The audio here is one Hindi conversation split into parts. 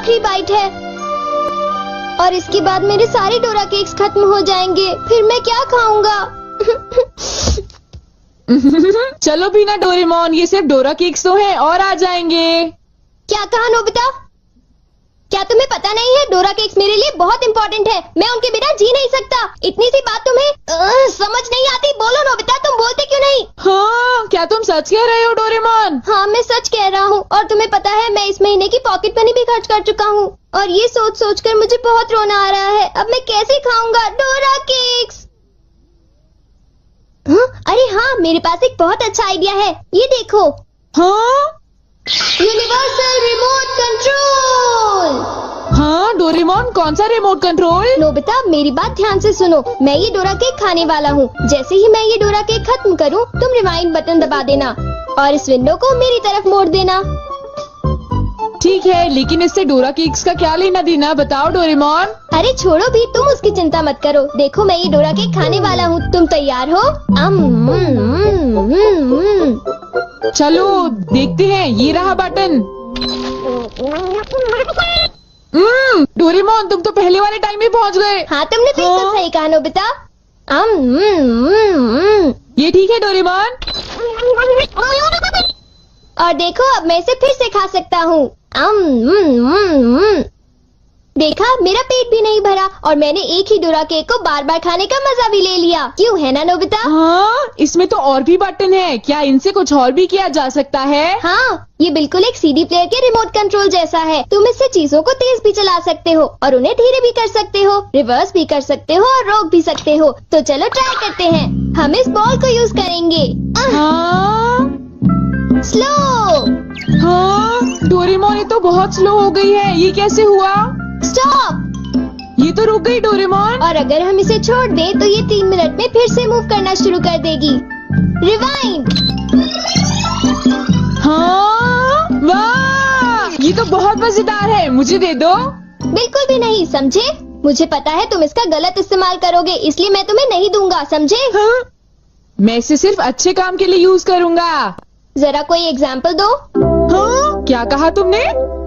आखिरी बाइट है और इसके बाद मेरे सारे डोरा केक्स खत्म हो जाएंगे। फिर मैं क्या खाऊंगा? चलो भी ना डोरेमोन, ये सिर्फ डोरा केक्स तो हैं और आ जाएंगे। क्या कहा नोबिता? क्या तुम्हें पता नहीं है डोरा केक्स मेरे लिए बहुत इम्पोर्टेंट है। मैं उनके बिना जी नहीं सकता। इतनी सी बात तुम्हें समझ नहीं आती? बोलो नोबिता, तुम बोलते क्यों नहीं? हाँ, क्या तुम सच कह रहे हो डोरेमोन? हाँ, मैं सच कह रहा हूँ। और तुम्हें पता है मैं इस महीने की पॉकेट मनी भी खर्च कर चुका हूँ और ये सोच सोच कर मुझे बहुत रोना आ रहा है। अब मैं कैसे खाऊंगा डोरा केक्स? अरे हाँ, मेरे पास एक बहुत अच्छा आइडिया है। ये देखो। हाँ, यूनिवर्सल रिमोट कंट्रोल। हाँ डोरेमोन, कौन सा रिमोट कंट्रोल? नोबिता, मेरी बात ध्यान से सुनो। मैं ये डोरा केक खाने वाला हूँ। जैसे ही मैं ये डोरा केक खत्म करूँ, तुम रिवाइंड बटन दबा देना और इस विंडो को मेरी तरफ मोड़ देना। ठीक है, लेकिन इससे डोरा केक्स का क्या लेना देना, बताओ डोरेमोन। अरे छोड़ो भी, तुम उसकी चिंता मत करो। देखो, मैं ये डोरा केक खाने वाला हूँ। तुम तैयार हो? चलो देखते हैं, ये रहा बटन। डोरेमोन, तुम तो पहले वाले टाइम में पहुँच गए। हाँ, तुमने बिल्कुल सही कहा नोबिता। ये ठीक है डोरेमोन। और देखो, अब मैं इसे फिर से खा सकता हूँ। देखा, मेरा पेट भी नहीं भरा और मैंने एक ही डोरा केक को बार बार खाने का मजा भी ले लिया। क्यों, है ना नोबिता? हाँ, इसमें तो और भी बटन है। क्या इनसे कुछ और भी किया जा सकता है? हाँ, ये बिल्कुल एक सीडी प्लेयर के रिमोट कंट्रोल जैसा है। तुम इससे चीजों को तेज भी चला सकते हो और उन्हें धीरे भी कर सकते हो, रिवर्स भी कर सकते हो और रोक भी सकते हो। तो चलो ट्राई करते हैं। हम इस बॉल को यूज करेंगे। स्लो। हाँ डोरेमोन, ये तो बहुत स्लो हो गई है। ये कैसे हुआ? स्टॉप। ये तो रुक गई डोरेमोन। और अगर हम इसे छोड़ दें तो ये 3 मिनट में फिर से मूव करना शुरू कर देगी। रिवाइंड। हाँ, वाह, ये तो बहुत मजेदार है। मुझे दे दो। बिल्कुल भी नहीं, समझे? मुझे पता है तुम इसका गलत इस्तेमाल करोगे, इसलिए मैं तुम्हें नहीं दूंगा, समझे? हाँ? मैं इसे सिर्फ अच्छे काम के लिए यूज करूँगा। जरा कोई एग्जाम्पल दो। हाँ? क्या कहा तुमने?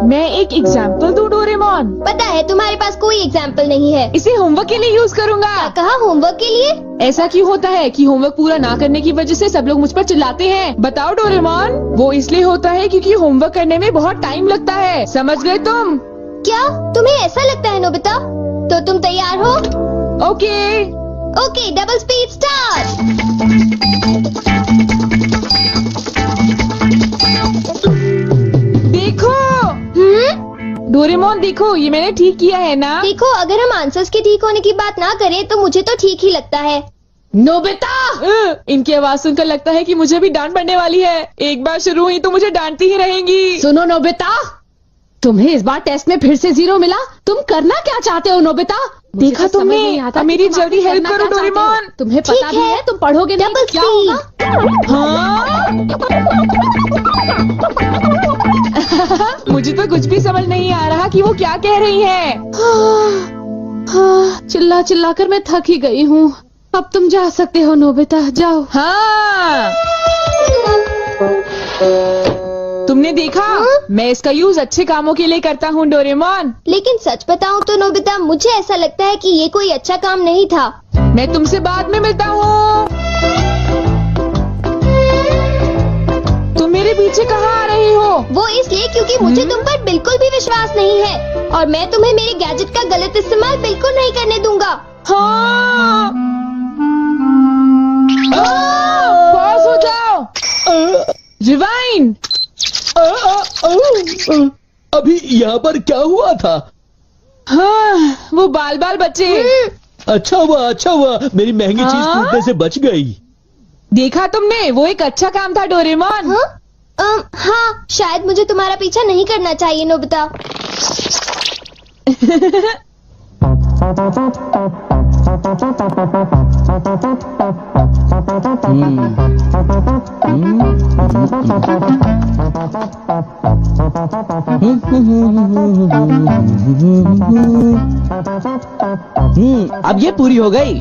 मैं एक एग्जाम्पल दूं डोरेमोन? पता है तुम्हारे पास कोई एग्जाम्पल नहीं है। इसे होमवर्क के लिए यूज करूँगा। क्या कहा, होमवर्क के लिए? ऐसा क्यों होता है कि होमवर्क पूरा ना करने की वजह से सब लोग मुझ पर चिल्लाते हैं? बताओ डोरेमोन। वो इसलिए होता है क्योंकि होमवर्क करने में बहुत टाइम लगता है। समझ गए तुम? क्या तुम्हें ऐसा लगता है नोबिता? तो तुम तैयार हो? Okay. Okay, double speed start. देखो। डोरेमोन देखो, ये मैंने ठीक किया है ना? देखो, अगर हम आंसर्स के ठीक होने की बात ना करें तो मुझे तो ठीक ही लगता है। नोबिता! इनकी आवाज सुनकर लगता है कि मुझे भी डांट पड़ने वाली है। एक बार शुरू हुई तो मुझे डांटती ही रहेंगी। सुनो नोबिता, तुम्हें इस बार टेस्ट में फिर से 0 मिला। तुम करना क्या चाहते हो नोबिता? देखा तुमने? मेरी जल्दी हेल्प करो डोरेमोन। तुम्हें पता भी है तुम पढ़ोगे नहीं तो क्या होगा? हाँ? मुझे तो कुछ भी समझ नहीं आ रहा कि वो क्या कह रही है। चिल्ला चिल्ला कर मैं थक ही गई हूँ। अब तुम जा सकते हो नोबिता, जाओ। हाँ, तुमने देखा? मैं इसका यूज अच्छे कामों के लिए करता हूँ डोरेमोन। लेकिन सच बताऊँ तो नोबिता, मुझे ऐसा लगता है कि ये कोई अच्छा काम नहीं था। मैं तुमसे बाद में मिलता हूँ। तुम मेरे पीछे कहाँ आ रही हो? वो इसलिए क्योंकि मुझे तुम पर बिल्कुल भी विश्वास नहीं है और मैं तुम्हें मेरे गैजेट का गलत इस्तेमाल बिल्कुल नहीं करने दूंगा। हाँ। पास हो जाओ। रिवाइंड। अभी यहाँ पर क्या हुआ था? हाँ, वो बाल बाल बचे। अच्छा हुआ, मेरी महंगी चीज टूटने से बच गई। देखा तुमने? वो एक अच्छा काम था डोरेमोन। हाँ, शायद मुझे तुम्हारा पीछा नहीं करना चाहिए नोबिता। अब ये पूरी हो गई।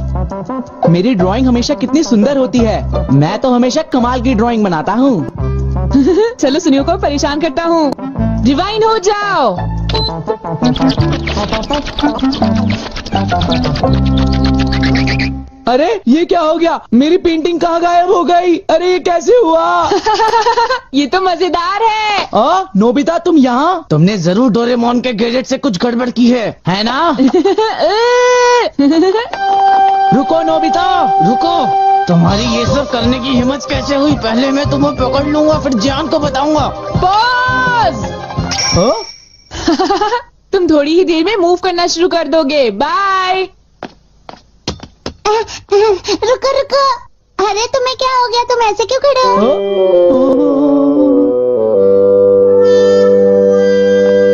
मेरी ड्राइंग हमेशा कितनी सुंदर होती है। मैं तो हमेशा कमाल की ड्राइंग बनाता हूँ। चलो सुनियो को परेशान करता हूँ। रिवाइंड हो जाओ। अरे ये क्या हो गया? मेरी पेंटिंग कहाँ गायब हो गई? अरे ये कैसे हुआ? ये तो मजेदार है। नोबिता तुम यहाँ? तुमने जरूर डोरेमोन के गैजेट से कुछ गड़बड़ की है ना? रुको नोबिता, रुको। तुम्हारी ये सब करने की हिम्मत कैसे हुई? पहले मैं तुम्हें पकड़ लूंगा, फिर जान को बताऊंगा। पॉज। तुम थोड़ी ही देर में मूव करना शुरू कर दोगे। बाय। रुको रुको, अरे तुम्हें क्या हो गया? तुम ऐसे क्यों खड़े हो?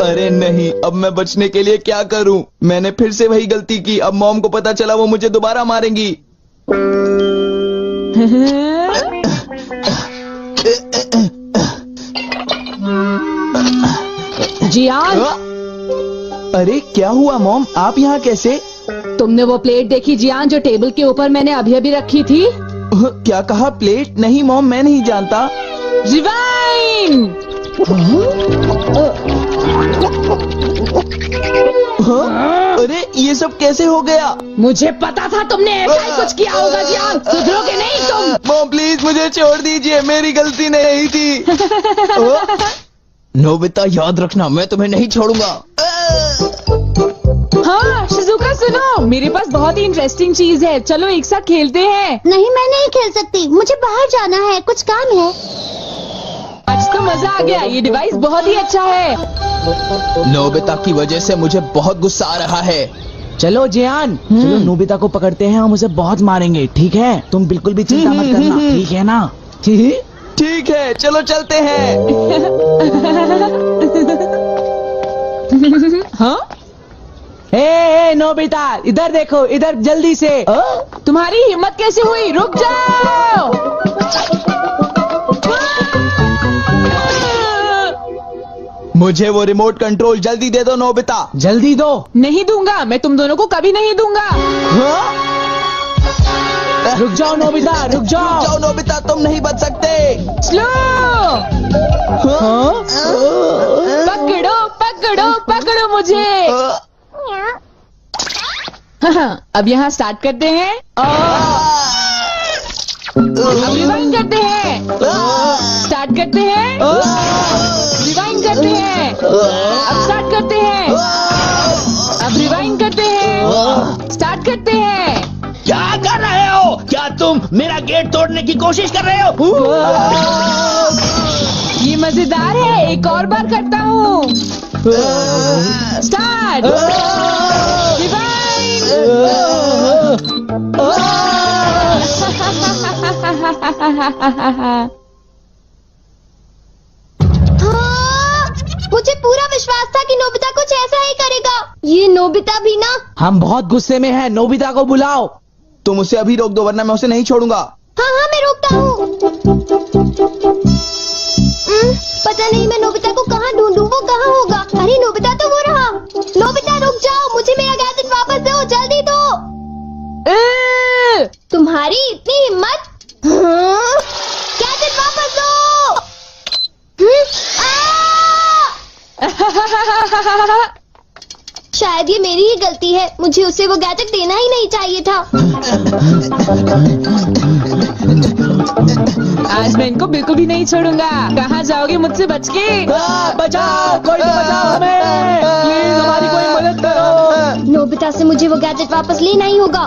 अरे नहीं, अब मैं बचने के लिए क्या करूं? मैंने फिर से वही गलती की। अब मॉम को पता चला, वो मुझे दोबारा मारेंगी। जियान, अरे क्या हुआ मॉम? आप यहाँ कैसे? तुमने वो प्लेट देखी जियान जो टेबल के ऊपर मैंने अभी रखी थी? क्या कहा? प्लेट? नहीं मॉम, मैं नहीं जानता। रिवाइंड। अरे ये सब कैसे हो गया? मुझे पता था तुमने ऐसा ही कुछ किया होगा जियान। सुधरोगे नहीं तुम। मॉम प्लीज मुझे छोड़ दीजिए, मेरी गलती नहीं थी। नोबिता याद रखना, मैं तुम्हें नहीं छोड़ूंगा। हाँ शिजुका सुनो, मेरे पास बहुत ही इंटरेस्टिंग चीज है। चलो एक साथ खेलते हैं। नहीं, मैं नहीं खेल सकती, मुझे बाहर जाना है, कुछ काम है। आज तो मजा आ गया, ये डिवाइस बहुत ही अच्छा है। नोबिता की वजह से मुझे बहुत गुस्सा आ रहा है। चलो जियान, चलो नोबिता को पकड़ते हैं, हम उसे बहुत मारेंगे। ठीक है? तुम बिल्कुल भी चिंता मत करना, ठीक है ना? ठीक है, चलो चलते हैं। हाँ? ए नोबिता, इधर देखो, इधर जल्दी से। तुम्हारी हिम्मत कैसे हुई? रुक जाओ। मुझे वो रिमोट कंट्रोल जल्दी दे दो नोबिता। जल्दी दो। नहीं दूंगा, मैं तुम दोनों को कभी नहीं दूंगा। रुक जाओ नोबिता, रुक जाओ। जाओ नोबिता, तुम नहीं बच सकते। स्लो। पकड़ो पकड़ो पकड़ो मुझे। अब यहाँ स्टार्ट करते हैं। अब रिवाइंड करते हैं। स्टार्ट करते हैं। रिवाइंड करते हैं। अब स्टार्ट करते हैं। अब रिवाइंड करते हैं। स्टार्ट करते हैं। क्या कर रहे हो? क्या तुम मेरा गेट तोड़ने की कोशिश कर रहे हो? ये मजेदार है, एक और बार करता हूँ। स्टार्ट। रिवाइंड। मुझे पूरा विश्वास था कि नोबिता कुछ ऐसा ही करेगा। ये नोबिता भी ना। हम बहुत गुस्से में हैं, नोबिता को बुलाओ। तुम उसे अभी रोक दो, वरना मैं उसे नहीं छोड़ूंगा। हाँ हाँ, मैं रोकता हूँ। पता नहीं मैं नोबिता को कहाँ ढूंढूं, वो कहाँ होगा? अरे नोबिता तो वो रहा। नोबिता रुक जाओ, मुझे मेरा गैजेट वापस दो, जल्दी दो। तुम्हारी इतनी हिम्मत? गैजेट वापस दो। शायद ये मेरी ही गलती है, मुझे उसे वो गैजेट देना ही नहीं चाहिए था। आज मैं इनको बिल्कुल भी नहीं छोड़ूंगा। कहाँ जाओगे मुझसे बच के? बचाओ, कोई तो बचाओ हमें, प्लीज हमारी कोई मदद करो। नोबिता से मुझे वो गैजेट वापस लेना ही होगा।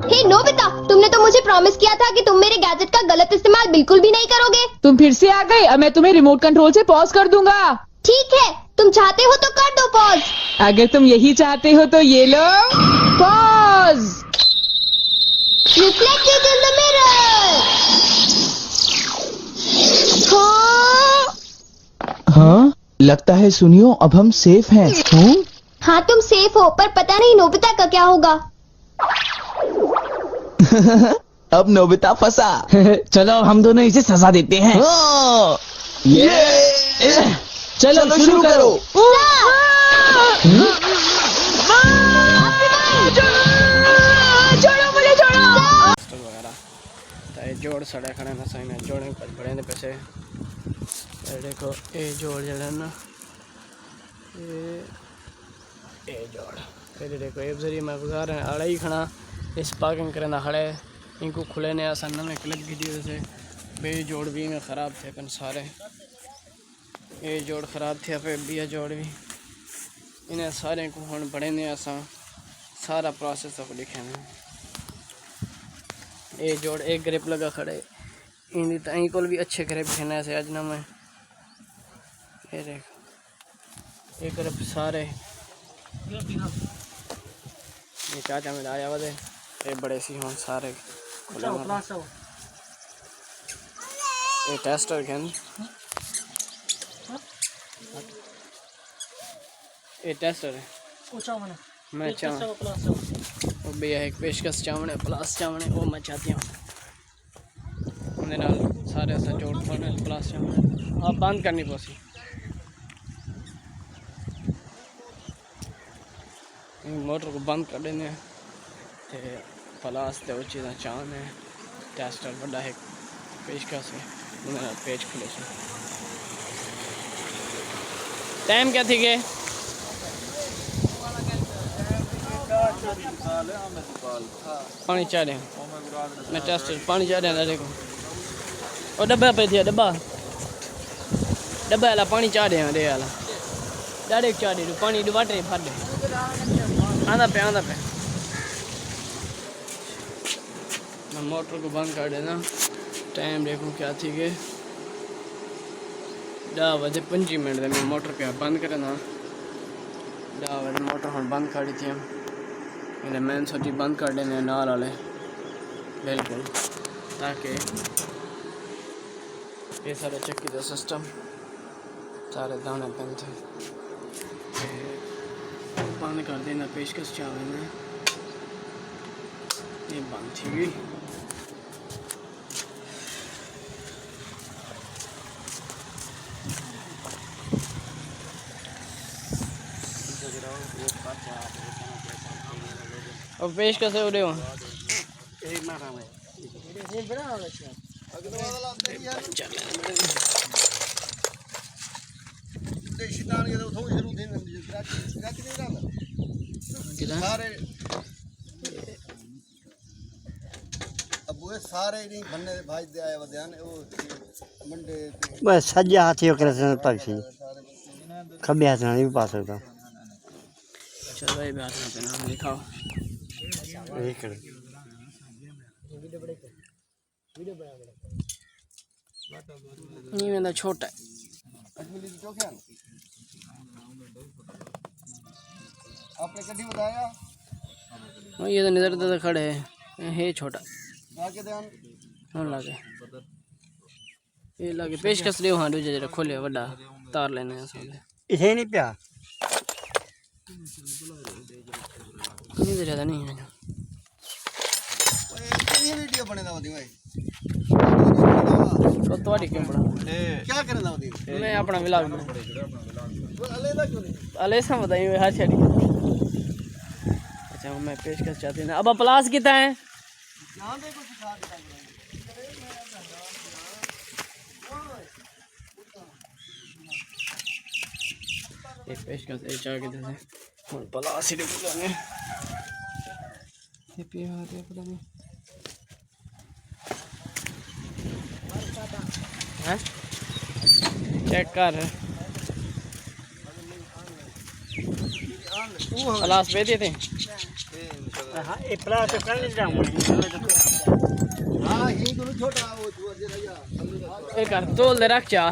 हे नोबिता, तुमने तो मुझे प्रॉमिस किया था कि तुम मेरे गैजेट का गलत इस्तेमाल बिल्कुल भी नहीं करोगे। तुम फिर से आ गए। अब मैं तुम्हें रिमोट कंट्रोल से पॉज कर दूंगा। ठीक है, तुम चाहते हो तो कर दो पॉज। अगर तुम यही चाहते हो तो ये लो pause. Reflected in the mirror. हाँ, लगता है सुनियो, अब हम सेफ हैं। हाँ तुम सेफ हो, पर पता नहीं नोबिता का क्या होगा। अब नोबिता फंसा। चलो हम दोनों इसे सजा देते हैं। चलो शुरू करो। छोड़ो मुझे, छोड़ो। वगैरह जोड़ सड़े खड़े ना सही ना जोड़े बड़े ने पैसे देखो ये जोड़ जड़ा ना ये जोड़ फिर देखो ये जरिए मैं गुजार आड़ा ही खड़ा इस पार्किंग करना खड़े इनको खुले ने आसान में क्लिक की दी से बे जोड़ भी में ख़राब थे अपन सारे ये जोड़ ख़राब थे पे बिया जोड़ भी इन्हें सारे को हम बड़े ने आसान सारा प्रोसेस अब लिखे हैं ये जोड़ एक ग्रिप लगा खड़े इन ताई को भी अच्छे ग्रिप खेना से आज ना मैं ये देखो ये ग्रिप सारे ये चाचा में आया वादे ये बड़े सी हों सारे ये टेस्टर के ये टेस्टर है मैं चाहूँ वो भैया एक पेशकश चावने प्लास चावने वो मैं चाहती हूँ उन्हें नाल सारे ऐसा जोड़ पाने प्लास चावने आप बंद करनी पौसी मोटर को बंद कर देने ते प्लास ते वो चीज़ें चावने टेस्टर बड़ा है पेशकश है उन्हें नाल पेज खुले से टाइम क्या थी के पानी चाह रहे हैं मैं टेस्टर पानी चाह रहा देखो और डब्बा पे दिया डब्बा वाला पानी चाह रहे हैं वाला डायरेक्ट चाह रहे पानी वाटर भर दे आधा पे मैं मोटर को बंद कर देना टाइम देखो क्या थी के 10:25 मैं मोटर पे बंद करना 10 बजे मोटर हम बंद कर दी थी हम इन्हें मैन सोची बंद कर देने नाल वाले बिल्कुल ताकि ये सारे चक्की का सिस्टम सारे दाने पेन थे बंद कर देना पेशकश चावल में ये बंद थी गई और पेश कैसे हो रहे हो सारे नहीं बनने भाई दे आए ध्यान वो मंडे बस सज्जा हाथी करे से पक्षी खब्बे हाथ नहीं पा सकता चलो ये बात है ना दिखाओ ये कर नहीं मेरा छोटा है आपने कभी बताया ये तो नजर तो खड़े है छोटा आगे ध्यान हाँ लागे ये लागे पेशकश ले हाँ दूजे जरा खोले बड़ा तार लेने हैं सामने इसे नहीं पिया नहीं तो ज़्यादा नहीं है ये वीडियो बने दावती भाई तो तुम्हारी क्यों पड़ा क्या करने दावती मैं अपना व्लॉग में अलग क्यों नहीं अलेसा बताइए हर छड़ी अच्छा मैं पेशकश चाहती ना अब प्लास कितना है यहां देखो सिखा देता एक पेशकश ए चाह के जैसे और प्लास ही लगाने ये पिया है पता नहीं हैं चेक कर प्लास पे दिए थे हां ए प्लास कर नहीं जाऊंगा हां ये तो छोटा वो जरा एक कर तोल दे रख चा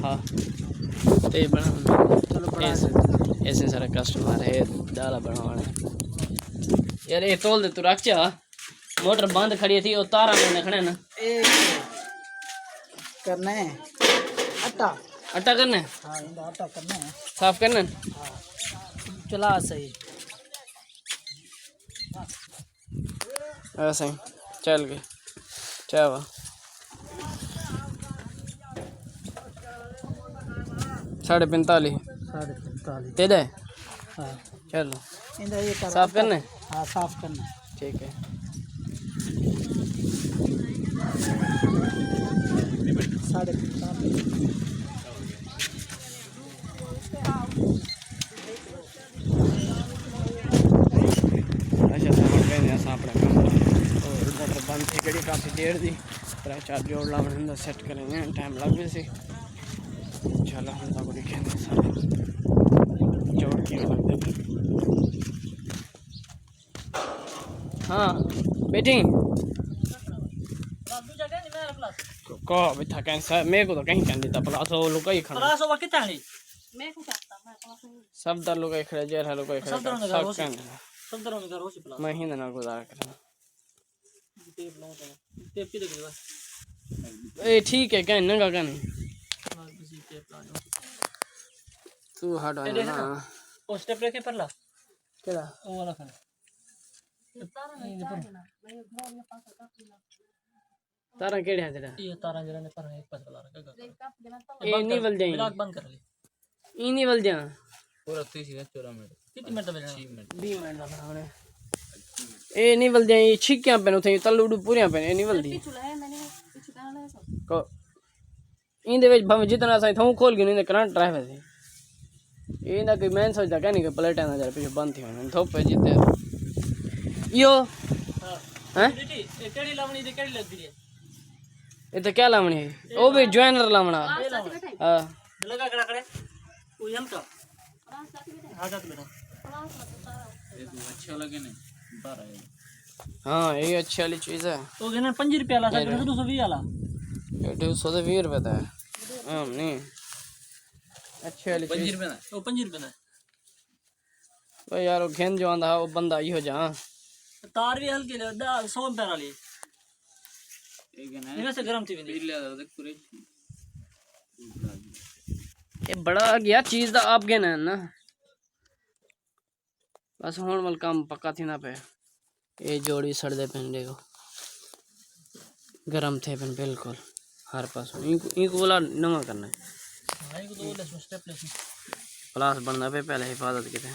हां ते बना चलो ऐसे सारा कस्टमर है डाला बनवाने यार ये तोल दे तू रख चा मोटर बंद खड़ी थी वो तारा में खड़े ना करना है आटा करना है हाँ इनका आटा करना है साफ करना है चला सही ऐसे ही चल गए चावा 45.5 दे दे हाँ चलो इनका ये साफ करना है हाँ साफ करना है ठीक है अच्छा तो हम गए अस अपने काम मोटर बंद थी गड़ी काफ़ी देर दी 3-4 जोड़ लाने सेट करेंगे टाइम लग गया सी चलो हम तो देखेंगे सारे जोड़ के लगते थे हाँ बेटी को बैठा कैंसर मेरे को तो कहीं कह देता प्लास वो लोग ही खड़ा प्लास वो कितना है मैं को करता मैं प्लास सब दर लोग ही खड़े जेर है लोग ही खड़े सब दरों में घर हो सी प्लास मैं ही ना गुजारा करना टेप लगाता है टेप की देख ले ए ठीक है कहीं नंगा का नहीं तू हट आ ना ओ स्टेप लेके परला केड़ा ओ वाला खड़ा तारा केड़े है तेरा ये तारा जरा ने पर एक पास वाला रखा ए नहीं बल जाए ब्लॉक बंद कर ले ई नहीं बल जा पूरा 30 मिनट 14 मिनट कितने मिनट बजना 6 मिनट 20 मिनट ਦਾ ਬਣਾਉਣੇ ए नहीं बल जाए छिक्कियां पेन उथे तलूडू पूरियां पेन ए नहीं बलदी को इंदे विच भाਵੇਂ जितना साई थू खोल के नहीं करंट रहे वैसे ए ना कोई मैं सोचदा कहनी कि प्लेटां ना जरा पीछे बंद थी होने थोपे जिते यो हां बेटी ए केड़ी लावणी दे केड़ी लगदी है ये तो क्या लावणी है ओ भी ज्वाइनर लावना हां लगा कड़ा कड़े ओ हम का आ जा बेटा ये अच्छा लगे नहीं बारह हां ये अच्छी वाली चीज है तो कहना 5 रुपया वाला 220 वाला ये 220 रुपए का है हां नहीं अच्छी वाली 5 रुपए ना ओ 5 रुपए ना ओ यार वो घेन जो आंदा वो बंदा ही हो जा तार भी हल्के ले 100 रुपए वाली ये वैसे गरम थी भी ले देख पूरे ये बड़ा गया चीज दा आप गए ना बस हुन मल काम पक्का थी ना पे ये जोड़ी सड़दे पेंडे को गरम थे पेन बिल्कुल हर पास इनको बोला नवा करना है हां इनको तो बोले स्टेप ले प्लास बनना पे पहले हिफाजत के थे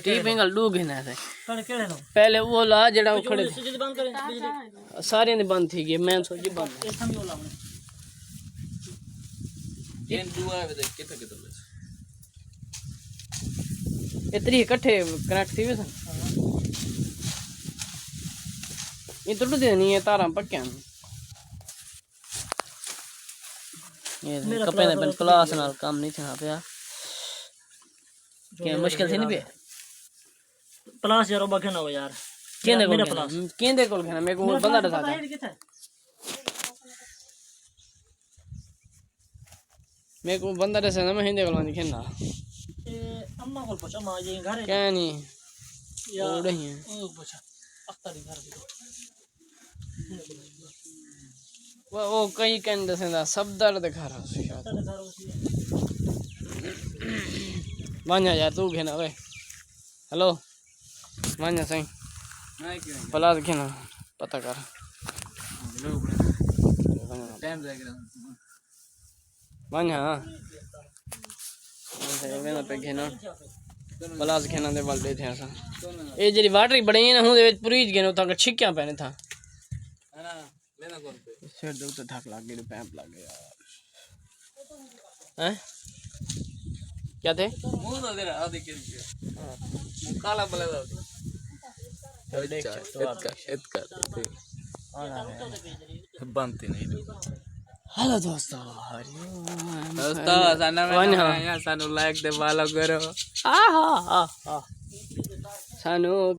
टीप एंगल डू घेना है पहले वो ला जड़ा खड़े बंद करें सारे ने बंद थी गए मैं सोची बंद ये दुआ है देख किथे किथे इतनी इकट्ठे कनेक्ट थी वैसे ये टूट दे नहीं है तारा पक्के ये कपे ने बन क्लास नाल काम नहीं था पे क्या मुश्किल थी नहीं पे प्लास यार बखना हो यार केंदे कोल खेना मेरे को बंदा दसा मेरे को बंदा दसा ना मैं हिंदे कोल नहीं खेलना अम्मा को पूछो मां ये घर है क्या नहीं या ओ नहीं है ओ पूछो अख्तर घर वो कहीं कहीं दसेंदा सब दर्द घर हो शायद मान्या यार तू घेना वे हेलो मान्या सही प्लास घेना पता कर टाइम लगेगा मान्या वेना पे घेना प्लास घेना दे वाल दे थे असा ए जेडी वाटरी बड़ी है ना हूं दे विच पुरीज घेनो ता छिक्कियां पैने था है ना लेना कौन पे सिर दे तो धक लग गई पैंप लग गया हैं क्या थे मुंह तो तेरा आदि के मुंह काला बले दा चल देख इतका बनती नहीं हेलो दोस्तों सानू लाइक दे फॉलो करो सानू